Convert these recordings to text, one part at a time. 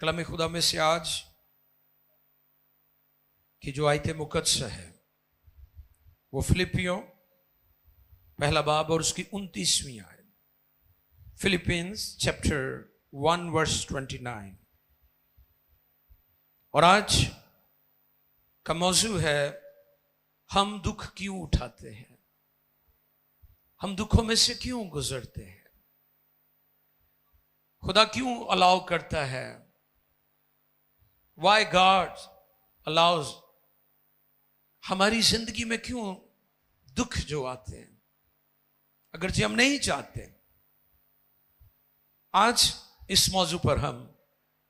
कलाम खुदा में से आज की जो आयत मुकद्दस है वो फिलिपियों पहला बाब और उसकी 29वीं आयत। Philippians chapter 1 verse 29। और आज का मौजू है हम दुख क्यों उठाते हैं, हम दुखों में से क्यों गुजरते हैं, खुदा क्यों अलाउ करता है, Why God allows, हमारी जिंदगी में क्यों दुख जो आते हैं अगरचे हम नहीं चाहते। आज इस मौजू पर हम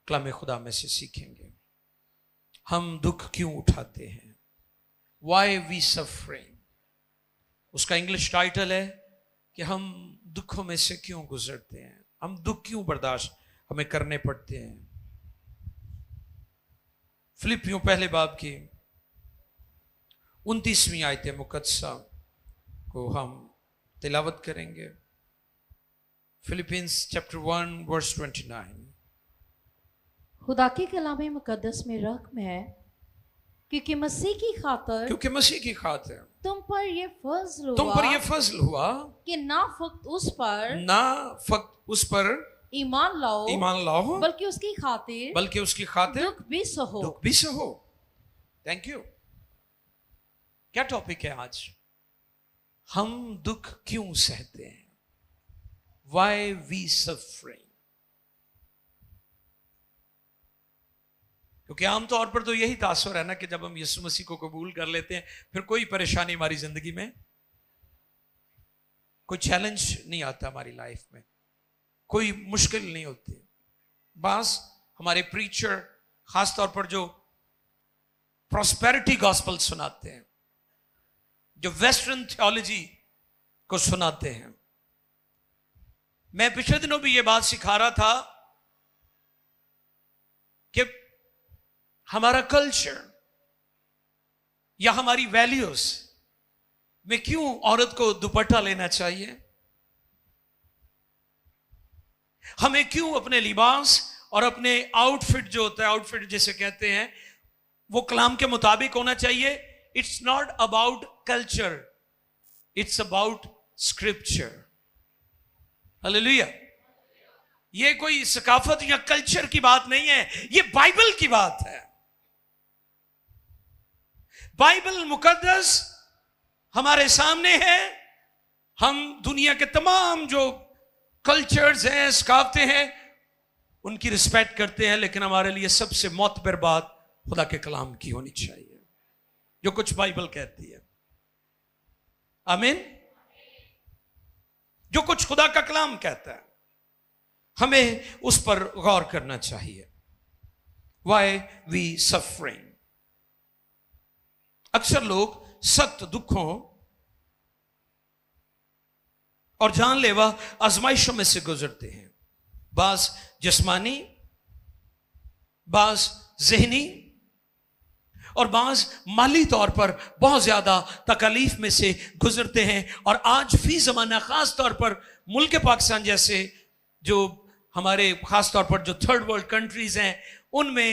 कलाम खुदा में से सीखेंगे। हम दुख क्यों उठाते हैं, Why we suffering। उसका इंग्लिश टाइटल है कि हम दुखों में से क्यों गुजरते हैं, हम दुख क्यों बर्दाश्त हमें करने पड़ते हैं। फिलिपियों पहले बाब की 29वीं आयत मुकद्दसा को हम तिलावत करेंगे। Philippians chapter 1 verse 29। खुदा के कलाम मुकद्दस में रकम है क्योंकि मसीह की खातिर तुम पर ये फजल हुआ कि ना फक्त उस पर ईमान लाओ बल्कि उसकी खातिर दुख भी सहो। Thank you. क्या टॉपिक है आज? हम दुख क्यों सहते हैं, Why we suffering। क्योंकि आमतौर पर तो यही तासुर है ना कि जब हम यीशु मसीह को कबूल कर लेते हैं फिर कोई परेशानी हमारी जिंदगी में, कोई चैलेंज नहीं आता हमारी लाइफ में, कोई मुश्किल नहीं होती। बस हमारे प्रीचर खासतौर पर जो प्रॉस्पेरिटी गॉस्पेल सुनाते हैं, जो वेस्टर्न थियोलॉजी को सुनाते हैं। मैं पिछले दिनों भी ये बात सिखा रहा था कि हमारा कल्चर या हमारी वैल्यूज में क्यों औरत को दुपट्टा लेना चाहिए, हमें क्यों अपने लिबास और अपने आउटफिट जो होता है, आउटफिट जिसे कहते हैं, वो कलाम के मुताबिक होना चाहिए। It's not about culture, it's about scripture. Hallelujah. ये कोई सकाफत या कल्चर की बात नहीं है, ये बाइबल की बात है। बाइबल मुकद्दस हमारे सामने है। हम दुनिया के तमाम जो कल्चर्स हैं, सकाफते हैं, उनकी रिस्पेक्ट करते हैं, लेकिन हमारे लिए सबसे मोतबर बात खुदा के कलाम की होनी चाहिए, जो कुछ बाइबल कहती है। आमीन। जो कुछ खुदा का कलाम कहता है हमें उस पर गौर करना चाहिए। Why we suffering। अक्सर लोग सख्त दुखों और जानलेवा आजमाइशों में से गुजरते हैं, बाज जिस्मानी, बाज ज़हनी और बाज माली तौर पर बहुत ज्यादा तकलीफ में से गुजरते हैं। और आज फी जमाना खास तौर पर मुल्क पाकिस्तान जैसे जो हमारे खास तौर पर जो थर्ड वर्ल्ड कंट्रीज हैं, उनमें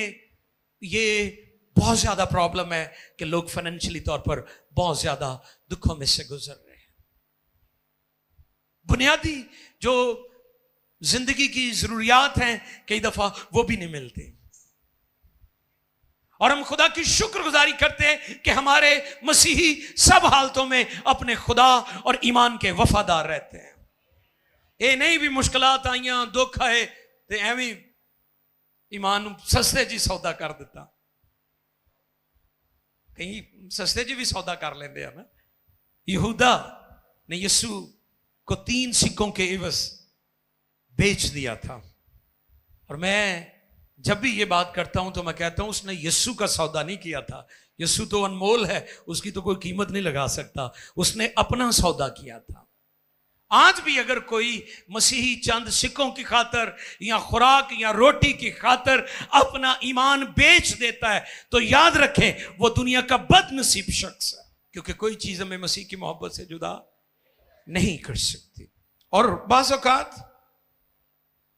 ये बहुत ज्यादा प्रॉब्लम है कि लोग फाइनेंशियली तौर पर बहुत ज्यादा दुखों में से गुजर रहे हैं। बुनियादी जो जिंदगी की जरूरियात हैं कई दफा वो भी नहीं मिलती। और हम खुदा की शुक्रगुजारी करते हैं कि हमारे मसीही सब हालतों में अपने खुदा और ईमान के वफादार रहते हैं। ये नहीं भी मुश्किलात आईयां, दुख आए तो एवं ईमान सस्ते जी सौदा कर दिता। कहीं सस्ते जी भी सौदा कर लेंगे ना। यहूदा ने यीशु को 3 सिक्कों के इवज बेच दिया था। और मैं जब भी ये बात करता हूं तो मैं कहता हूं उसने यीशु का सौदा नहीं किया था। यीशु तो अनमोल है, उसकी तो कोई कीमत नहीं लगा सकता, उसने अपना सौदा किया था। आज भी अगर कोई मसीही चंद सिक्कों की खातर या खुराक या रोटी की खातर अपना ईमान बेच देता है तो याद रखें वो दुनिया का बदनसीब शख्स है, क्योंकि कोई चीज हमें मसीह की मोहब्बत से जुदा नहीं कर सकती। और बाज़ औक़ात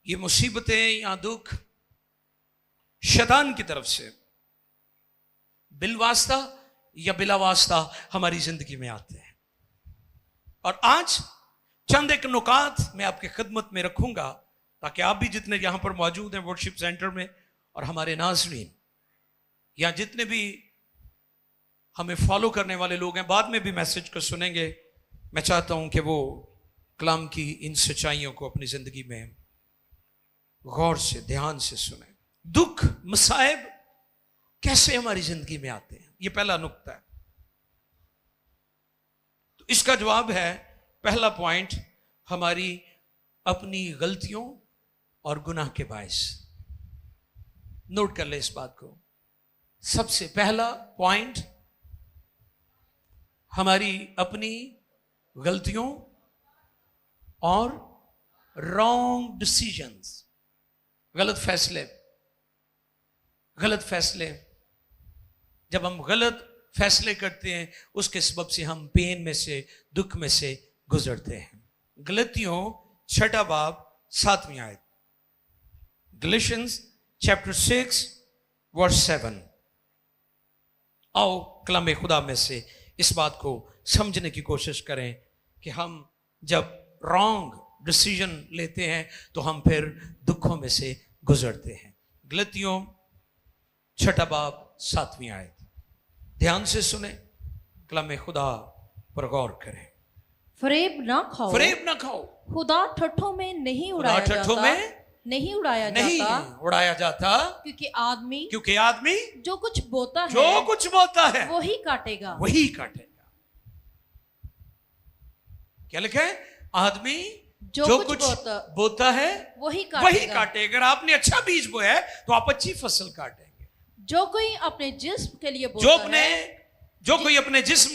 ये मुसीबतें या दुख शैतान की तरफ से बिलवास्ता या बिला वास्ता हमारी जिंदगी में आते हैं। और आज चंद एक नुकात मैं आपकी खिदमत में रखूंगा ताकि आप भी जितने यहां पर मौजूद हैं वर्शिप सेंटर में और हमारे नाज़रीन या जितने भी हमें फॉलो करने वाले लोग हैं बाद में भी मैसेज को सुनेंगे, मैं चाहता हूं कि वो कलाम की इन सच्चाइयों को अपनी जिंदगी में गौर से ध्यान से सुने। दुख मसाइब कैसे हमारी जिंदगी में आते हैं, ये पहला नुक्ता है। तो इसका जवाब है, पहला पॉइंट, हमारी अपनी गलतियों और गुनाह के बायस। नोट कर ले इस बात को। सबसे पहला पॉइंट, हमारी अपनी गलतियों और रॉन्ग डिसीजंस, गलत फैसले। जब हम गलत फैसले करते हैं उसके सबब से हम पेन में से, दुख में से गुजरते हैं। गलतियों 6 बाब 7वीं आयत, गैलेशियंस चैप्टर 6 वर्स 7। आओ कलाम खुदा में से इस बात को समझने की कोशिश करें कि हम जब रॉन्ग डिसीजन लेते हैं तो हम फिर दुखों में से गुजरते हैं। गलतियों 6 बाब 7वीं आयत, ध्यान से सुने, कलाम खुदा पर गौर करें। फरेब ना खाओ, खुदा ठट्ठों में नहीं उड़ाया जाता, क्योंकि आदमी जो कुछ बोता है वही काटेगा। क्या लिखा है? आदमी जो कुछ बोता है वही काटे। अगर आपने अच्छा बीज बोया है तो आप अच्छी फसल काटेंगे। जो कोई अपने जिस्म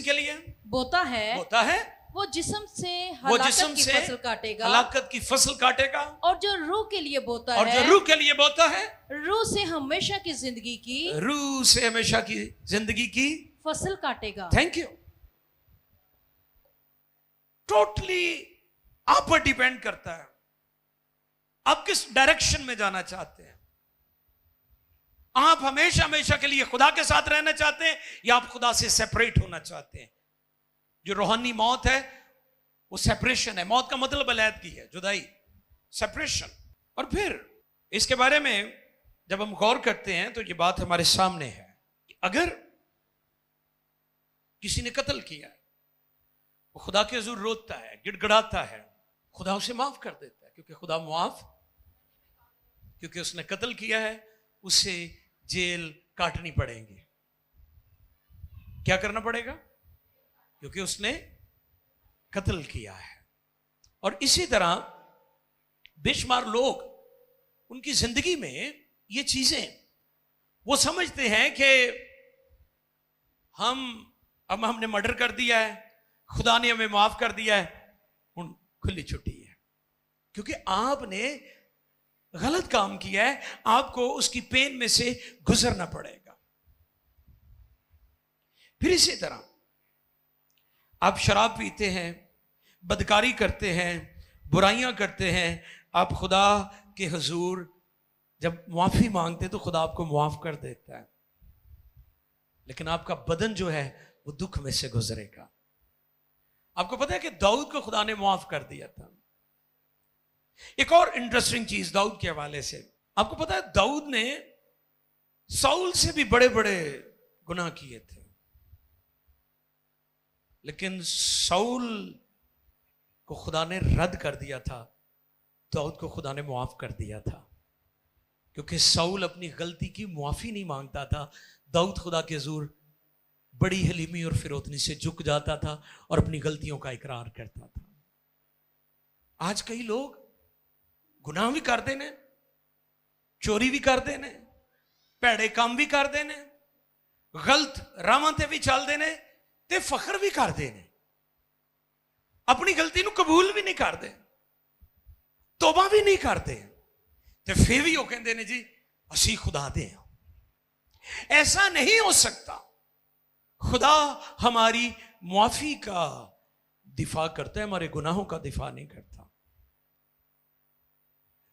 के लिए बोता है वो जिस्म से हलाकत की फसल काटेगा। और जो रूह के लिए बोता है रूह से हमेशा की जिंदगी की फसल काटेगा। Thank you. टोटली आप पर डिपेंड करता है आप किस डायरेक्शन में जाना चाहते हैं। आप हमेशा के लिए खुदा के साथ रहना चाहते हैं या आप खुदा से सेपरेट होना चाहते हैं। जो रूहानी मौत है वो सेपरेशन है। मौत का मतलब अलैदगी है, जुदाई, सेपरेशन। और फिर इसके बारे में जब हम गौर करते हैं तो ये बात हमारे सामने है कि अगर किसी ने कत्ल किया है, वो खुदा के हुजूर रोता है, गिड़गिड़ाता है, खुदा उसे माफ कर देता है, क्योंकि खुदा मुआफ, क्योंकि उसने कत्ल किया है, उसे जेल काटनी पड़ेगी। क्या करना पड़ेगा? क्योंकि उसने कत्ल किया है। और इसी तरह बेशुमार लोग उनकी जिंदगी में ये चीजें वो समझते हैं कि हमने मर्डर कर दिया है, खुदा ने हमें माफ कर दिया है, उन खुली छुट्टी है। क्योंकि आपने गलत काम किया है, आपको उसकी पेन में से गुजरना पड़ेगा। फिर इसी तरह आप शराब पीते हैं, बदकारी करते हैं, बुराइयां करते हैं, आप खुदा के हुजूर जब माफी मांगते तो खुदा आपको माफ कर देता है, लेकिन आपका बदन जो है वो दुख में से गुजरेगा। आपको पता है कि दाऊद को खुदा ने माफ कर दिया था। एक और इंटरेस्टिंग चीज दाऊद के हवाले से, आपको पता है दाऊद ने साउल से भी बड़े बड़े गुनाह किए थे, लेकिन साउल को खुदा ने रद्द कर दिया था, दाऊद को खुदा ने माफ कर दिया था। क्योंकि साउल अपनी गलती की माफी नहीं मांगता था, दाऊद खुदा के हुजूर बड़ी हलीमी और फिरौतनी से झुक जाता था और अपनी गलतियों का इकरार करता था। आज कई लोग गुनाह भी कर देने, चोरी भी कर देने, भैड़े काम भी कर देने, गलत रावां ते भी चल देने ते फखर भी कर देने, अपनी गलती नूं कबूल भी नहीं करते, तौबा भी नहीं करते, ते फिर भी वो कहते ने जी असी खुदा दे। ऐसा नहीं हो सकता। खुदा हमारी मुआफी का दिफा करता है, हमारे गुनाहों का दिफा नहीं करता।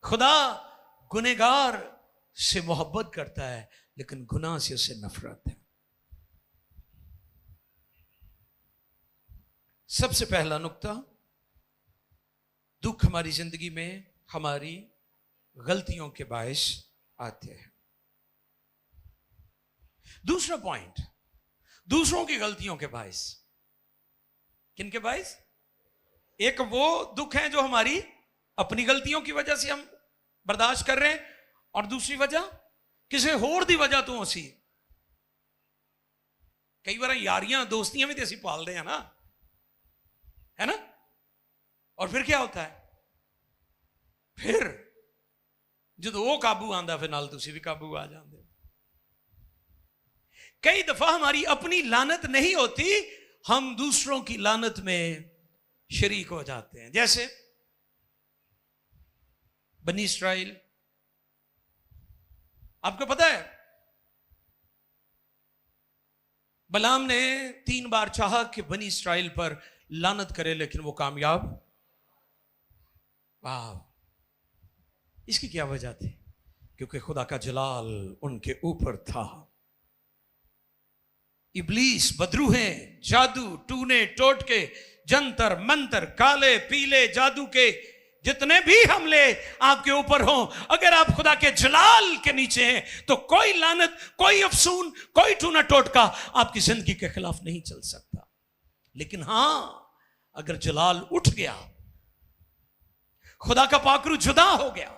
खुदा गुनहगार से मोहब्बत करता है, लेकिन गुनाह से उसे नफरत है। सबसे पहला नुक्ता, दुख हमारी जिंदगी में हमारी गलतियों के बायस आते हैं। दूसरा पॉइंट, दूसरों की गलतियों के बायस। किन के बायस? एक वो दुख है जो हमारी अपनी गलतियों की वजह से हम बर्दाश्त कर रहे हैं, और दूसरी वजह किसी होर दी वजह तो असी कई बार यारियां दोस्तियां भी तो असी पालते हैं ना, है ना। और फिर क्या होता है, फिर जो वो काबू आंदा फिर नाल तुसी भी काबू आ जाते। कई दफा हमारी अपनी लानत नहीं होती, हम दूसरों की लानत में शरीक हो जाते हैं। जैसे बनी इस्राइल, आपको पता है बलाम ने 3 बार चाहा कि बनी इस्राइल पर लानत करे, लेकिन वो कामयाब। वाह, इसकी क्या वजह थी? क्योंकि खुदा का जलाल उनके ऊपर था। इब्लीस, बदरूहें, जादू, टूने टोटके, जंतर मंतर, काले पीले जादू के जितने भी हमले आपके ऊपर हों, अगर आप खुदा के जलाल के नीचे हैं तो कोई लानत, कोई अफसून, कोई टूना टोटका आपकी जिंदगी के खिलाफ नहीं चल सकता। लेकिन हां, अगर जलाल उठ गया, खुदा का पाकरू जुदा हो गया,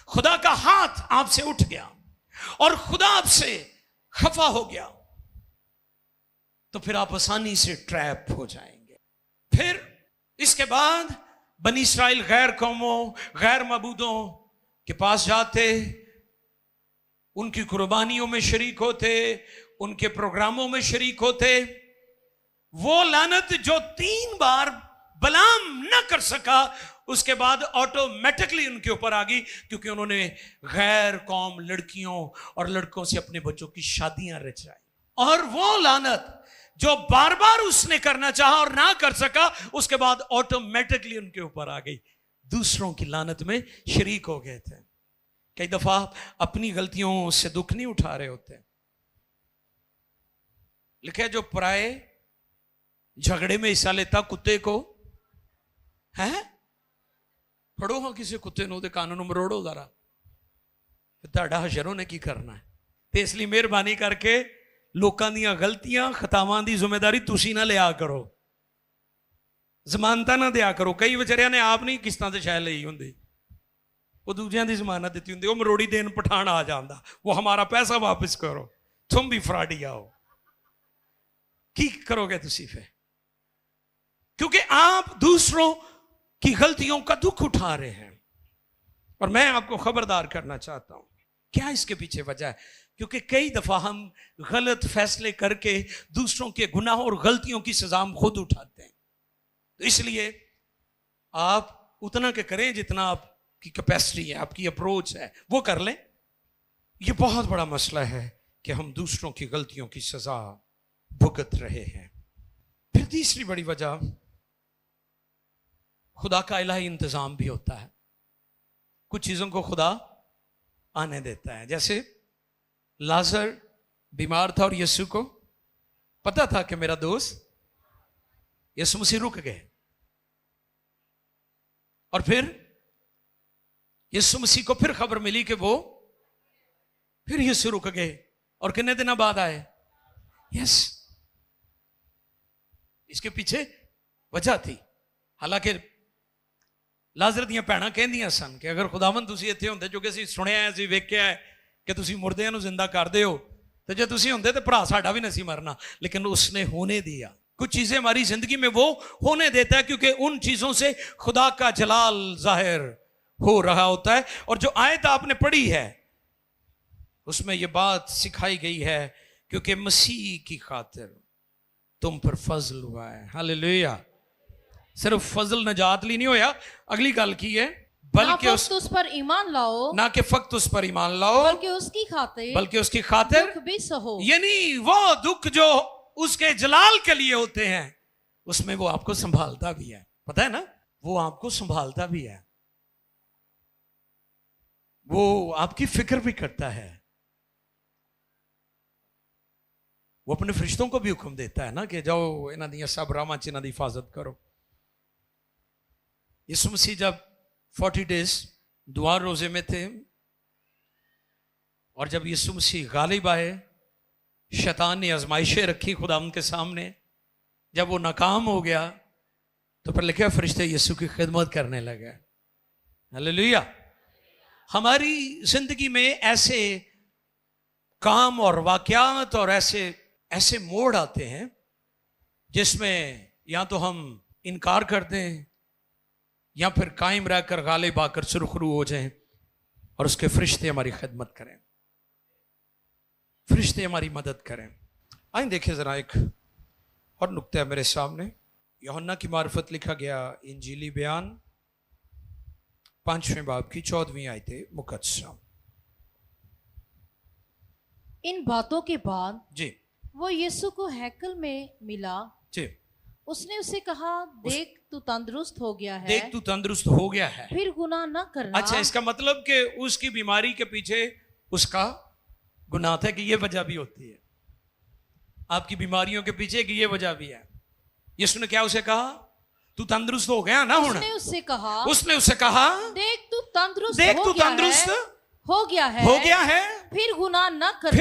खुदा का हाथ आपसे उठ गया और खुदा आपसे खफा हो गया, तो फिर आप आसानी से ट्रैप हो जाएंगे। फिर इसके बाद बनी इस्राइल गैर कौमों, गैर मबूदों के पास जाते, उनकी कुर्बानियों में शरीक होते, उनके प्रोग्रामों में शरीक होते। वो लानत जो 3 बार बलाम न कर सका, उसके बाद ऑटोमेटिकली उनके ऊपर आ गई, क्योंकि उन्होंने गैर कौम लड़कियों और लड़कों से अपने बच्चों की शादियां रचाई। और वो लानत जो बार बार उसने करना चाहा और ना कर सका, उसके बाद ऑटोमेटिकली उनके ऊपर आ गई। दूसरों की लानत में शरीक हो गए थे। कई दफा अपनी गलतियों से दुख नहीं उठा रहे होते। लिखे जो पराए झगड़े में हिस्सा लेता कुत्ते को है फड़ो, हाँ किसी कुत्ते नो दे कानून मरोड़ो जरा, ਤੁਹਾਡਾ ਹਸ਼ਰੋਂ ने की करना है। ਤੇ ਇਸ ਲਈ ਮਿਹਰਬਾਨੀ ਕਰਕੇ ਲੋਕਾਂ ਦੀਆਂ ਗਲਤੀਆਂ ਖਤਾਵਾਂ ਦੀ ਜ਼ਿੰਮੇਵਾਰੀ ਤੁਸੀਂ ਨਾ ਲਿਆ ਕਰੋ, ਜ਼ਮਾਨਤਾਂ ਨਾ ਦਿਆ ਕਰੋ। ਕਈ ਵਿਚਾਰਿਆਂ ਨੇ ਆਪ ਨਹੀਂ ਕਿਸ਼ਤਾਂ ਤੇ ਸ਼ਾਇਦ ਲਈ ਹੁੰਦੀ, ਉਹ ਦੂਜਿਆਂ ਦੀ ਜ਼ਮਾਨਤ ਦਿੱਤੀ ਹੁੰਦੀ, ਉਹ ਮਰੋੜੀ ਦੇਣ ਪਠਾਨ ਆ ਜਾਂਦਾ, वो हमारा पैसा वापस करो, तुम भी फ्रॉडी आओ। की करोगे तुसी फिर? क्योंकि आप दूसरों की गलतियों का दुख उठा रहे हैं। और मैं आपको खबरदार करना चाहता हूं, क्या इसके पीछे वजह है? क्योंकि कई दफा हम गलत फैसले करके दूसरों के गुनाहों और गलतियों की सजा हम खुद उठाते हैं। तो इसलिए आप उतना के करें जितना आपकी कैपेसिटी है, आपकी अप्रोच है, वो कर लें। ये बहुत बड़ा मसला है कि हम दूसरों की गलतियों की सजा भुगत रहे हैं। फिर तीसरी बड़ी वजह, खुदा का इलाही इंतजाम भी होता है। कुछ चीजों को खुदा आने देता है। जैसे लाजर बीमार था और यीशु को पता था कि मेरा दोस्त यीशु मसीह रुक गए, और फिर यीशु मसीह को फिर खबर मिली कि वो फिर यीशु रुक गए, और कितने दिनों बाद आए? यस, इसके पीछे वजह थी। हालांकि लाजर ਦੀਆਂ ਭੈਣਾਂ ਕਹਿੰਦੀਆਂ ਸਨ ਕਿ ਅਗਰ ਖੁਦਾਵੰਦ ਤੁਸੀਂ ਇੱਥੇ ਹੁੰਦੇ, ਜੋ ਕਿ ਅਸੀਂ ਸੁਣਿਆ ਹੈ, ਅਸੀਂ ਵੇਖਿਆ ਹੈ ਕਿ ਤੁਸੀਂ ਮੁਰਦਿਆਂ ਨੂੰ ਜ਼ਿੰਦਾ ਕਰਦੇ ਹੋ, तो जो तुसी होंदे तो भरा साडा भी नहीं मरना। लेकिन उसने होने दिया। कुछ चीजें हमारी जिंदगी में वो होने देता है क्योंकि उन चीजों से खुदा का जलाल जाहिर हो रहा होता है। और जो आयत आपने पढ़ी है उसमें ये बात सिखाई गई है, क्योंकि मसीह की खातिर तुम पर फजल हुआ है। हालेलुया। सिर्फ फजल नजात ली नहीं होया, अगली गल की है, बल्कि उस पर ईमान लाओ, ना कि फक्त उस पर ईमान लाओ, बल्कि उसकी खातिर दुख भी सहो। यानी वो दुख जो उसके जलाल के लिए होते हैं उसमें वो आपको संभालता भी है। पता है ना, वो आपको संभालता भी है। वो आपकी फिक्र भी करता है। वो अपने फरिश्तों को भी हुक्म देता है ना कि जाओ इन्हां दी सब रामां च इन्हां दी हिफाजत करो। यीशु मसीह जब 40 डेज दुआ रोजे में थे और जब यीशु मसीह गालिब आए, शैतान ने आजमाइशें रखी खुदा उनके सामने, जब वो नाकाम हो गया तो फिर लिखा फरिश्ते यीशु की खिदमत करने लगे। हालेलुया। हमारी जिंदगी में ऐसे काम और वाकयात और ऐसे मोड़ आते हैं जिसमें या तो हम इनकार कर दें या फिर कायम रहकर गालिब आकर सुरखरू हो जाएं और उसके फरिश्ते हमारी खिदमत करें, फरिश्ते हमारी मदद करें। आइए देखिए जरा एक और नुक्ता है मेरे सामने। यूहन्ना की मार्फत लिखा गया इंजीली बयान 5वें बाब की 14वीं आयत मुकद्दसा। इन बातों के बाद जी वो यीशु को हैकल में मिला। जी। उसने उसे कहा, देख तू तंदुरुस्त हो गया है। देख तू तंदुरुस्त हो गया है, फिर गुनाह न करना। अच्छा, इसका मतलब कि उसकी बीमारी के पीछे उसका गुनाह था कि ये वजह भी होती है। आपकी बीमारियों के पीछे की ये वजह भी है। यीशु ने क्या उसे कहा? तू तंदुरुस्त हो गया ना। उसने उससे कहा देख तू तंदुरुस्त हो गया है, फिर गुनाह न करना,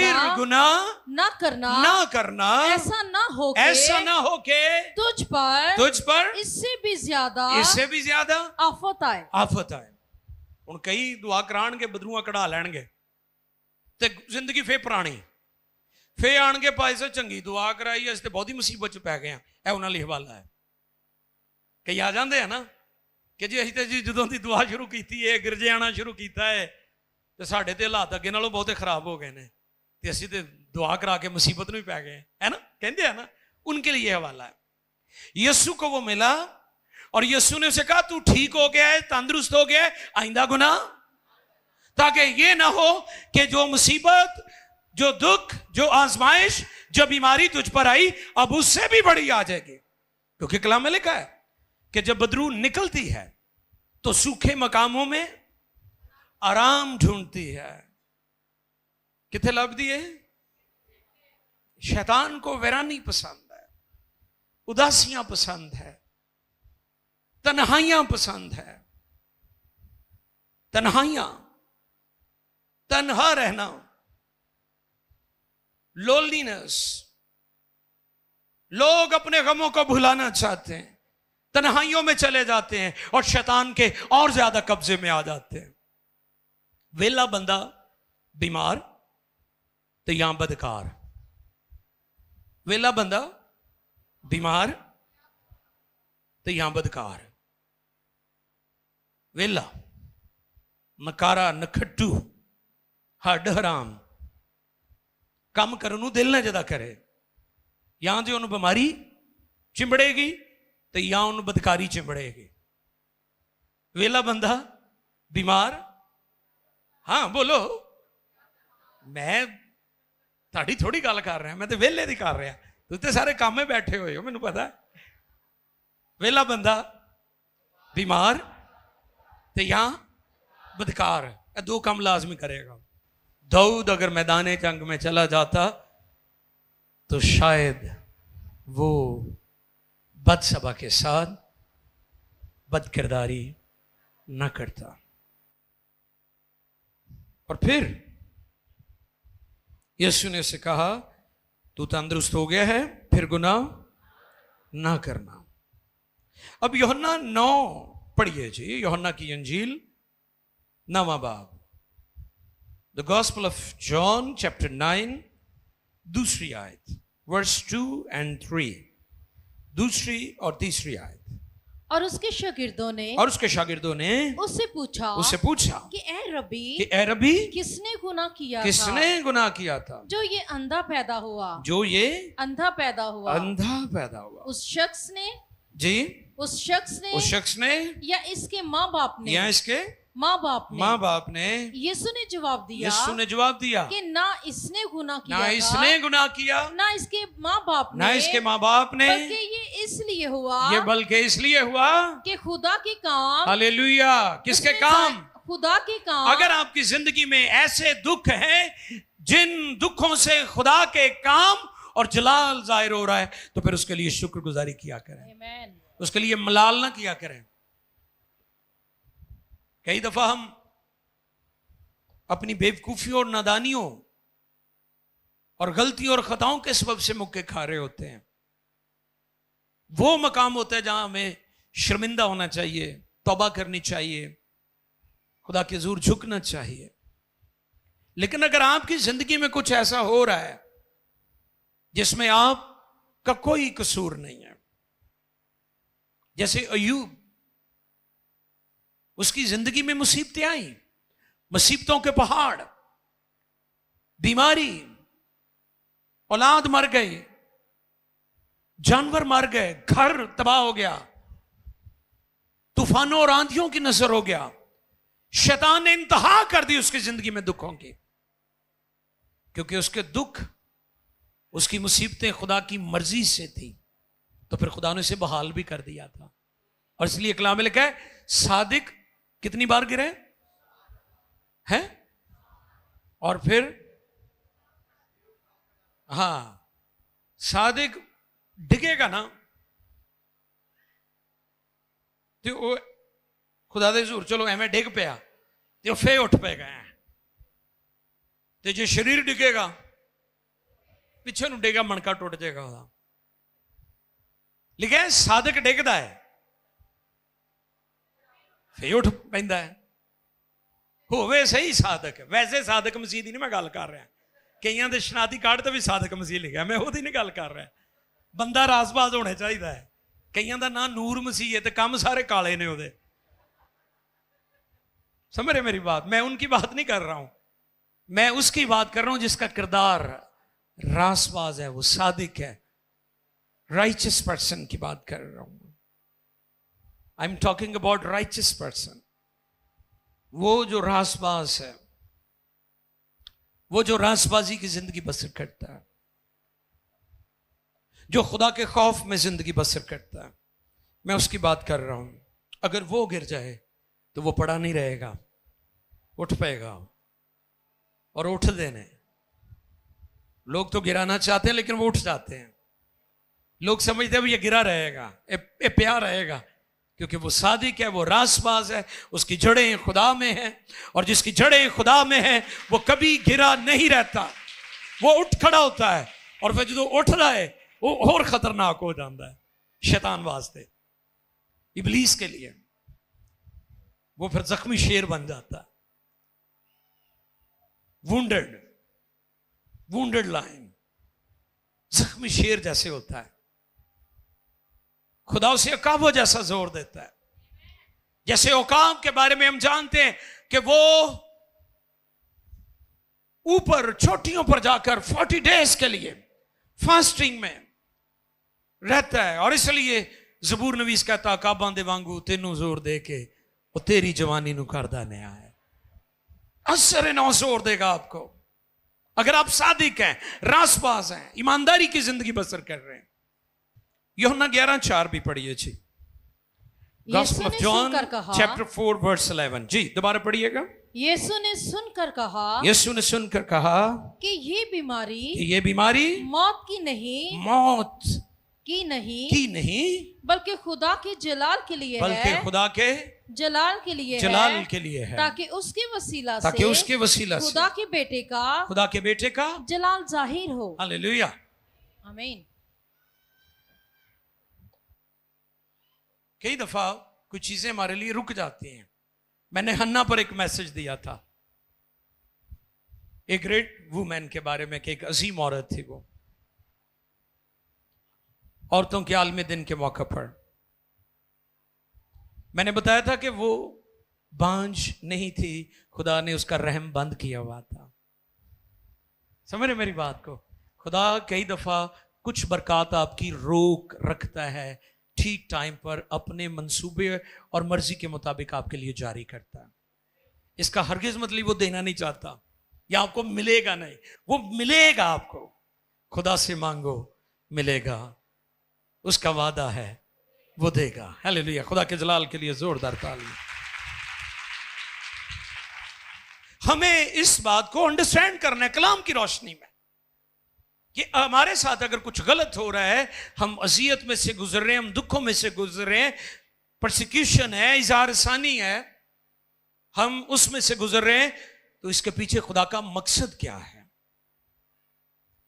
ऐसा ना हो के तुझ पर इससे भी ज्यादा आफत आए। ਹੁਣ ਕਈ ਦੁਆ ਕਰਾਣਗੇ ਬਦਰੂਆਂ ਕਢਾ ਲੈਣਗੇ ਤੇ ਜ਼ਿੰਦਗੀ ਫੇਰ ਪੁਰਾਣੀ ਫੇਰ ਆਣਗੇ ਭਾਈ ਸਾਹਿਬ ਚੰਗੀ ਦੁਆ ਕਰਾਈ ਅਸੀਂ ਤੇ ਬਹੁਤੀ ਮੁਸੀਬਤ ਚ ਪੈ ਗਏ ਆ। ਇਹ ਉਹਨਾਂ ਲਈ ਹਵਾਲਾ ਹੈ। ਕਈ ਆ ਜਾਂਦੇ ਆ ਨਾ ਕਿ ਜੀ ਅਸੀਂ ਤੇ ਜੀ ਜਦੋਂ ਦੀ ਦੁਆ ਸ਼ੁਰੂ ਕੀਤੀ ਹੈ, ਗਿਰਜੇ ਆਣਾ ਸ਼ੁਰੂ ਕੀਤਾ ਹੈ ਤੇ ਸਾਡੇ ਤੇ ਹਾਲਾਤ ਅੱਗੇ ਨਾਲੋਂ ਬਹੁਤੇ ਖਰਾਬ ਹੋ ਗਏ ਨੇ ਤੇ ਅਸੀਂ ਤੇ ਦੁਆ ਕਰਾ ਕੇ ਮੁਸੀਬਤ ਨੂੰ ਹੀ ਪੈ ਗਏ ਹੈ ਨਾ, ਕਹਿੰਦੇ ਆ ना। उनके लिए हवाला है। यीशु को वो मिला और यीशु ने उसे कहा तू ठीक हो गया है, तंदुरुस्त हो गया है, आइंदा गुनाह, ताकि ये ना हो कि जो मुसीबत, जो दुख, जो आजमाइश, जो बीमारी तुझ पर आई अब उससे भी बड़ी आ जाएगी। क्योंकि कलाम में लिखा है कि जब बदरू निकलती है तो सूखे मकामों में आराम ढूंढती है। कितने लफ्ज़ है? शैतान को वीरानी पसंद है, उदासियां पसंद है, तन्हाइयां पसंद है। तन्हा रहना, लोनलीनेस, लोग अपने गमों को भुलाना चाहते हैं, तन्हाइयों में चले जाते हैं और शैतान के और ज्यादा कब्जे में आ जाते हैं। वेला बंदा बीमार तो यहां बदकार, वेला बंदा बीमार तो यहां बदकार, वेला नकारा नखट्टू हड हराम काम करने ਨੂੰ ਦਿਲ ਨਾ ਜਦਾ ਕਰੇ। ਜਾਂ ਤੇ ਉਹਨੂੰ ਬਿਮਾਰੀ ਚਿੰਬੜੇਗੀ ਤੇ ਜਾਂ ਉਹਨੂੰ ਬਦਕਾਰੀ ਚਿੰਬੜੇਗੀ। ਵੇਲਾ ਬੰਦਾ बीमार, हाँ बोलो, मैं ਤੁਹਾਡੀ थोड़ी गल कर रहा, मैं तो वेले दी कर रहा। तुम तो सारे काम में बैठे हुए हो, मैनू पता है। वेला बंदा बीमार ते या बदकार, ये दो काम लाजमी करेगा। दाऊद अगर मैदान जंग में चला जाता तो शायद वो बदसबा के साथ बदकिरदारी न करता। और फिर यीशु ने उसे कहा तू तंदुरुस्त हो गया है, फिर गुनाह ना करना। अब यूहन्ना 9 पढ़िए जी, यूहन्ना की इंजील 9वां बाब, the gospel of John chapter 9 दूसरी आयत, वर्स 2 and 3, दूसरी और तीसरी आयत। और उसके शागिर्दों ने उससे पूछा कि ए रबी किसने गुनाह किया था जो ये अंधा पैदा हुआ, उस शख्स ने या इसके माँ बाप ने। यीशु ने जवाब दिया कि ना इसने गुनाह किया ना इसके माँ बाप ने, बल्कि ये इसलिए हुआ कि खुदा के काम, हालेलुया, किसके काम? खुदा के काम, अगर आपकी जिंदगी में ऐसे दुख हैं जिन दुखों से खुदा के काम और जलाल जाहिर हो रहा है, तो फिर उसके लिए शुक्रगुजारी किया करें। Amen. उसके लिए मलाल ना किया करें। कई दफा हम अपनी बेवकूफियों और नादानियों और गलतियों और खताओं के सबब से मुक्के खा रहे होते हैं। वो मकाम होता है जहां हमें शर्मिंदा होना चाहिए, तौबा करनी चाहिए, खुदा के हुजूर झुकना चाहिए। लेकिन अगर आपकी जिंदगी में कुछ ऐसा हो रहा है जिसमें आपका कोई कसूर नहीं है, जैसे अय्यूब, उसकी जिंदगी में मुसीबतें आई, मुसीबतों के पहाड़, बीमारी, औलाद मर गई, जानवर मर गए, घर तबाह हो गया, तूफानों और आंधियों की नजर हो गया, शैतान ने इंतहा कर दी उसकी जिंदगी में दुखों की, क्योंकि उसके दुख, उसकी मुसीबतें खुदा की मर्जी से थी, तो फिर खुदा ने उसे बहाल भी कर दिया था। और इसलिए कलाम में लिखा है, सादिक कितनी बार गिरे हैं, और फिर सादिक डिगेगा ना तो वो खुदा दे हुजूर चलो एवें डिग पिया तो फे उठ पेगा, तो जो शरीर डिगेगा पिछे नूं डिगेगा, मणका टुट जाएगा ਉਹਦਾ। लिखा है सादिक डिगदा है फे उठ पैंदा है। होवे सही साधक, वैसे साधक मसीह की नहीं मैं गल कर रहा, कईयां दे शनाती कार्ड ते भी साधक मसीह लिखा, मैं ਉਹਦੀ नहीं गल कर रहा। बंदा रासबाज होना चाहिए है, कईयां दा नाम नूर मसीह है तो काम सारे काले ने ਉਹਦੇ। समझ रहे मेरी बात? मैं उनकी बात नहीं कर रहा हूं, मैं उसकी बात कर रहा हूं जिसका किरदार रासबाज है, वो सादिक है, राइचियस पर्सन की बात कर रहा हूं। I am talking about righteous person, वो जो रासबाज है, वो जो रासबाजी की जिंदगी बसर करता है, जो खुदा के खौफ में जिंदगी बसर करता है, मैं उसकी बात कर रहा हूं। अगर वो गिर जाए तो वो पड़ा नहीं रहेगा, उठ पाएगा। और उठ देने, लोग तो गिराना चाहते हैं लेकिन वो उठ जाते हैं। लोग समझते हैं ये गिरा रहेगा, ये प्यार रहेगा, क्योंकि वो सादिक है, वो रासबाज है, उसकी जड़ें खुदा में हैं, और जिसकी जड़ें खुदा में हैं वो कभी गिरा नहीं रहता, वो उठ खड़ा होता है। और फिर जो उठ रहा है वो और खतरनाक हो जाता है शैतान वास्ते, इबलीस के लिए। वो फिर जख्मी शेर बन जाता है, वुंडेड लाइन, जख्मी शेर जैसे होता है। खुदा उसे अकाबो जैसा जोर देता है। जैसे औकाब के बारे में हम जानते हैं कि वो ऊपर चोटियों पर जाकर 40 डेज के लिए फास्टिंग में रहता है, और इसलिए जबूर नवीस कहता, अकाबां दे वांगू तेनू जोर दे के वो तेरी जवानी नू करदा नया है। असर नौ जोर देगा आपको। अगर आप सादिक हैं, रासबाज हैं, ईमानदारी की जिंदगी बसर कर रहे हैं। यूहन्ना 11:4 भी पढ़िए जी, gospel of John chapter 4 verse 11 जी, दोबारा पढ़िएगा। यीशु ने सुनकर कहा, यीशु ने सुनकर कहा कि ये बीमारी मौत की नहीं, बल्कि खुदा के जलाल के लिए है, खुदा के जलाल के लिए है, ताकि उसके वसीला से खुदा के बेटे का जलाल जाहिर हो। हालेलुया, आमीन। कई दफा कुछ चीजें हमारे लिए रुक जाती हैं। मैंने हन्ना पर एक मैसेज दिया था, एक ग्रेट वुमेन के बारे में कि एक अजीम औरत थी। वो औरतों के आलमी दिन के मौके पर मैंने बताया था कि वो बांझ नहीं थी, खुदा ने उसका रहम बंद किया हुआ था। समझ रहे मेरी बात को? खुदा कई दफा कुछ बरकत आपकी रोक रखता है, ठीक टाइम पर अपने मंसूबे और मर्जी के मुताबिक आपके लिए जारी करता है। इसका हरगिज मतलब वो देना नहीं चाहता या आपको मिलेगा नहीं, वो मिलेगा आपको। खुदा से मांगो मिलेगा, उसका वादा है, वो देगा। हालेलुया, खुदा के जलाल के लिए जोरदार ताली। हमें इस बात को अंडरस्टैंड करना है कलाम की रोशनी में कि हमारे साथ अगर कुछ गलत हो रहा है, हम अजियत में से गुजर रहे हैं, हम दुखों में से गुजर रहे हैं, परसिक्यूशन है, इज़हार सानी है, हम उसमें से गुजर रहे हैं, तो इसके पीछे खुदा का मकसद क्या है?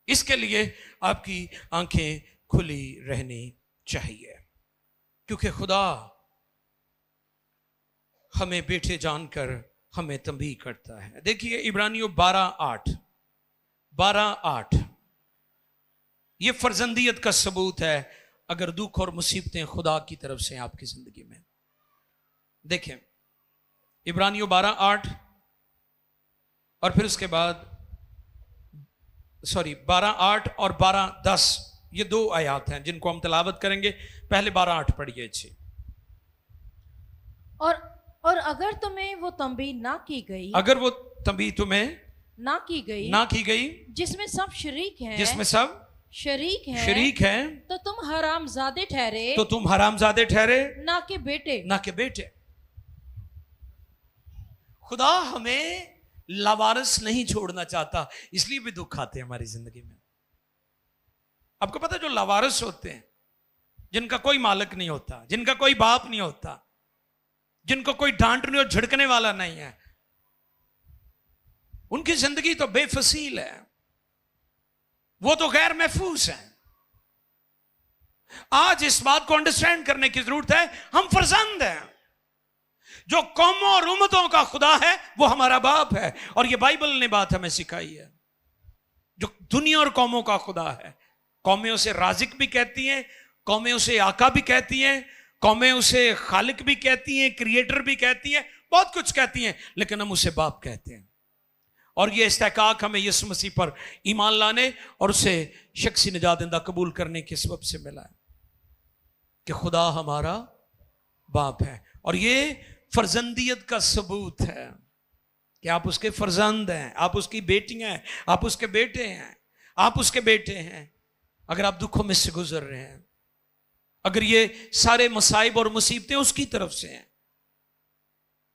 इसके लिए आपकी आंखें खुली रहनी चाहिए, क्योंकि खुदा हमें बेटे जानकर हमें तंबीह करता है। देखिए इब्रानियों 12:8 ये फर्जंदियत का सबूत है अगर दुख और मुसीबतें खुदा की तरफ से आपकी जिंदगी में। देखें इब्रानियों 12:8 और फिर उसके बाद 12:8 और 12:10 ये 2 आयात हैं जिनको हम तिलावत करेंगे। पहले 12:8 पढ़िए अच्छी। और अगर तुम्हें वो तंबीह ना की गई, अगर वो तंबीह तुम्हें ना की गई जिसमें सब शरीक हैं, शरीक हैं, तो तुम हरामजादे ठहरे, ना के बेटे। खुदा हमें लावारिस नहीं छोड़ना चाहता, इसलिए भी दुख आते हैं हमारी जिंदगी में। आपको पता है जो लावारिस होते हैं, जिनका कोई मालिक नहीं होता, जिनका कोई बाप नहीं होता, जिनको कोई डांटने और झिड़कने वाला नहीं है, उनकी जिंदगी तो बेफसील है, वो तो गैर महफूज है। आज इस बात को अंडरस्टैंड करने की जरूरत है, हम फर्जंद हैं। जो कौमों और उम्मतों का खुदा है वो हमारा बाप है, और ये बाइबल ने बात हमें सिखाई है। जो दुनिया और कौमों का खुदा है, कौमें उसे राजिक भी कहती हैं, कौमें उसे आका भी कहती हैं, कौमें उसे खालिक भी कहती हैं, क्रिएटर भी कहती हैं, बहुत कुछ कहती हैं, लेकिन हम उसे बाप कहते हैं। और ये इस्तेकाक हमें यीशु मसीह पर ईमान लाने और उसे शख्सी निजात कबूल करने के सबब से मिला है कि खुदा हमारा बाप है। और ये फर्जंदियत का सबूत है कि आप उसके फर्जंद हैं, आप उसकी बेटियां हैं, आप उसके बेटे हैं, आप उसके बेटे हैं। अगर आप दुखों में से गुजर रहे हैं, अगर ये सारे मसाइब और मुसीबतें उसकी तरफ से हैं,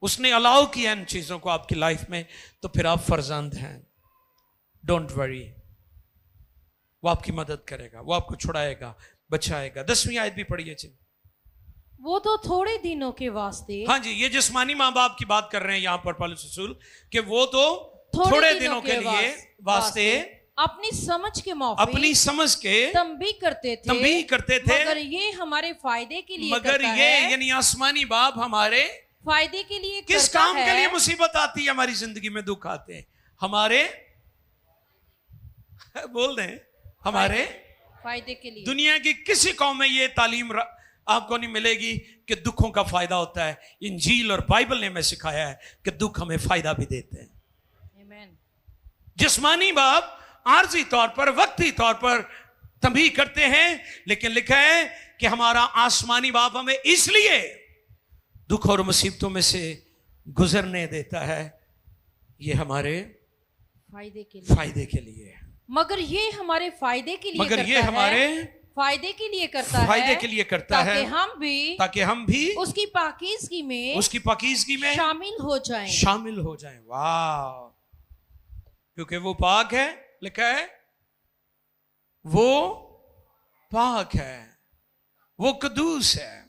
उसने अलाउ किया इन चीजों को आपकी लाइफ में, तो फिर आप फर्जंद हैं। डोंट वरी, वो आपकी मदद करेगा, वो आपको छुड़ाएगा, बचाएगा। 10वीं आयत भी पढ़िए जी। वो तो थोड़े दिनों के वास्ते, हाँ जी, ये जिस्मानी माँ बाप की बात कर रहे हैं यहां पर पौलुस रसूल, कि वो तो थोड़े दिनों के लिए वास्ते अपनी समझ के तंबीह करते थे, मगर ये हमारे फायदे के लिए यानी आसमानी बाप हमारे फायदे के लिए किस काम के लिए मुसीबत आती है हमारी जिंदगी में, दुख आते हैं हमारे बोल दें हमारे फायदे के लिए। दुनिया की किसी कौम में ये तालीम आपको नहीं मिलेगी कि दुखों का फायदा होता है। इंजील और बाइबल ने हमें सिखाया है कि दुख हमें फायदा भी देते हैं। आमीन। जिस्मानी बाप आर्जी तौर पर, वक्ती तौर पर तंबीह करते हैं, लेकिन लिखा है कि हमारा आसमानी बाप हमें इसलिए दुख और मुसीबतों में से गुजरने देता है, ये हमारे फायदे के लिए, मगर ये हमारे फायदे के लिए, फायदे के लिए करता है, ताकि हम भी उसकी पाकीज़गी में शामिल हो जाएं। वाह, क्योंकि वो पाक है, लिखा है वो पाक है, वो कदूस है,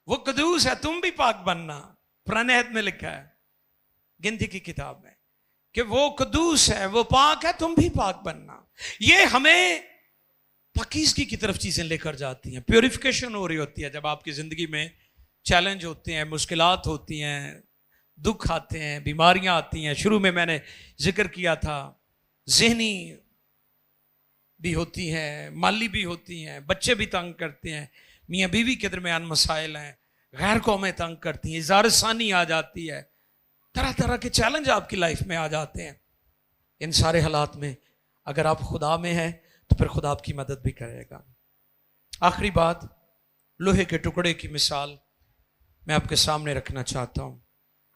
वो कदूस है। तुम भी पाक बनना, पुराने अहद में लिखा है गिनती की किताब में कि वो कदूस है, वो पाक है, तुम भी पाक बनना। ये हमें पाकीज़गी की तरफ चीजें लेकर जाती हैं। प्योरिफिकेशन हो रही होती है जब आपकी जिंदगी में चैलेंज होते हैं, मुश्किलात होती हैं, दुख आते हैं, बीमारियां आती हैं। शुरू में मैंने जिक्र किया था, ज़हनी भी होती हैं, माली भी होती हैं, बच्चे भी तंग करते हैं, मियाँ बीवी के दरमियान मसाइल हैं, गैर कौमें तंग करती हैं, इज़हार सानी आ जाती है, तरह तरह के चैलेंज आपकी लाइफ में आ जाते हैं। इन सारे हालात में अगर आप खुदा में हैं तो फिर खुदा आपकी मदद भी करेगा। आखिरी बात, लोहे के टुकड़े की मिसाल मैं आपके सामने रखना चाहता हूं।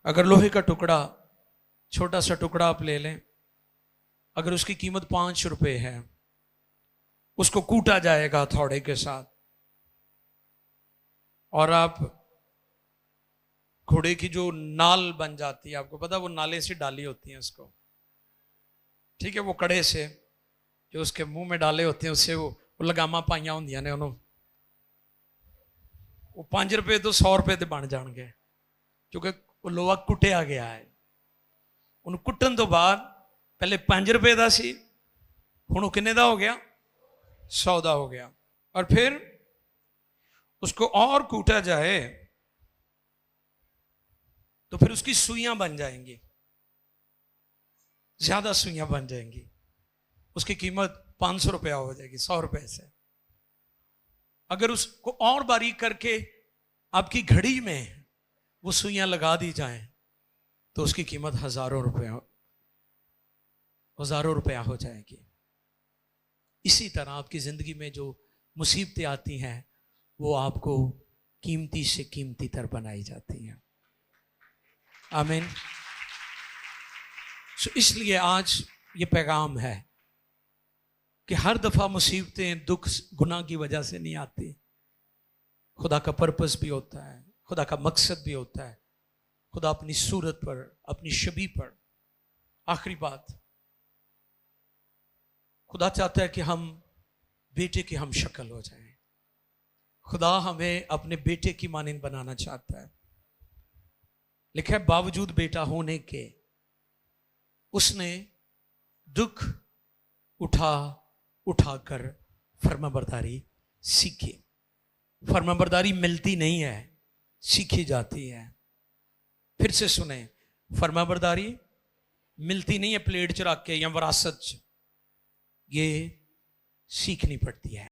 अगर लोहे का टुकड़ा, छोटा सा टुकड़ा आप ले लें, अगर उसकी कीमत 5 रुपए है, उसको कूटा जाएगा हथौड़े के साथ, और आप घोड़े की जो नाल बन जाती है, आपको पता, वो नाले से डाली होती है उसको, ठीक है, वो कड़े से जो उसके मुंह में डाले होते हैं, उससे वो लगामा पाइया होंदिया ने उन्होंने, वो 5 रुपए तो 100 रुपए ते बन जाएंगे, क्योंकि वो लोहा कुटिया गया है। उन्हें कुटन तो बाद पहले 5 रुपए का सी, हुण किन्ने दा हो गया, 100 दा हो गया। और फिर उसको और कूटा जाए तो फिर उसकी सुइयां बन जाएंगी, ज्यादा सुइयां बन जाएंगी, उसकी कीमत 500 रुपया हो जाएगी, 100 रुपए से। अगर उसको और बारीक करके आपकी घड़ी में वो सुइयां लगा दी जाएं तो उसकी कीमत हजारों रुपया हो जाएगी। इसी तरह आपकी जिंदगी में जो मुसीबतें आती हैं वो आपको कीमती से कीमती तर बनाई जाती हैं। आमीन। इसलिए आज ये पैगाम है कि हर दफा मुसीबतें, दुख, गुनाह की वजह से नहीं आती। खुदा का पर्पस भी होता है, खुदा का मकसद भी होता है, खुदा अपनी सूरत पर, अपनी छवि पर। आखिरी बात, खुदा चाहता है कि हम बेटे की हम शक्ल हो जाएं। खुदा हमें अपने बेटे की मानिंद बनाना चाहता है। लिखा है, बावजूद बेटा होने के उसने दुख उठाकर फर्माबरदारी सीखी। फर्माबरदारी मिलती नहीं है, सीखी जाती है। फिर से सुने, फर्माबरदारी मिलती नहीं है प्लेट च रख के या विरासत च, ये सीखनी पड़ती है।